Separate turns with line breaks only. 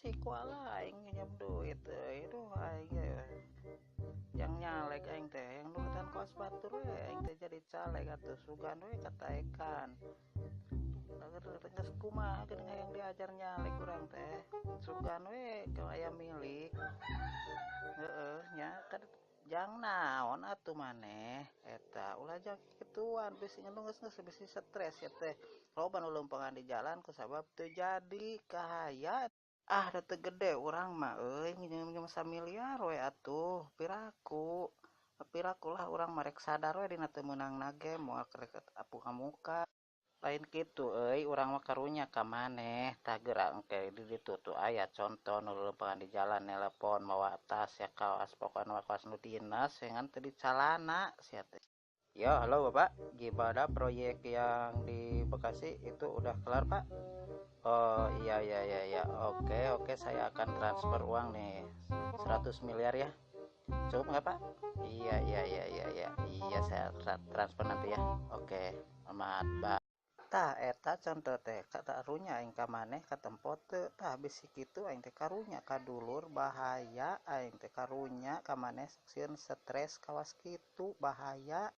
si kuala aing minjem duit itu aing yang nyalek aing teh yang nulisan kos batur we aing teh jadi caleg atuh sugan we kataekan geus kumaha geuning hayang diajar nyalek urang teh sugan we aya milik heeh nya kan jang naon atuh maneh eta ulah jang kituan bisi ngeungeus bisi stres ya teh loba nu leumpangan di jalan kusabab teu jadi kahaya da teu gede urang mah euy minjem samiliar we atuh piraku lah urang marek sadar we dina teu meunangna ge moal rek apuh muka lain kitu euy urang mah karunya ka maneh tah geura engke di ditu tuh aya contoh nu leumpangan di jalan nelepon mawa tas ya kaos pokona mah kaos nu dinas ngan teu dicalana sia teh. Yo, halo Bapak, gimana proyek yang di Bekasi itu udah kelar Pak? Oh iya iya iya iya, oke saya akan transfer uang nih 100 miliar ya, cukup nggak Pak? Iya iya iya iya iya, iya saya transfer nanti ya. Oke, selamat Pak. Tah eta contoh teh karunya aing ka maneh ka tempo teu tah bisi kitu aing teh karunya ka dulur bahaya aing teh karunya ka maneh sieun stres kawas kitu bahaya.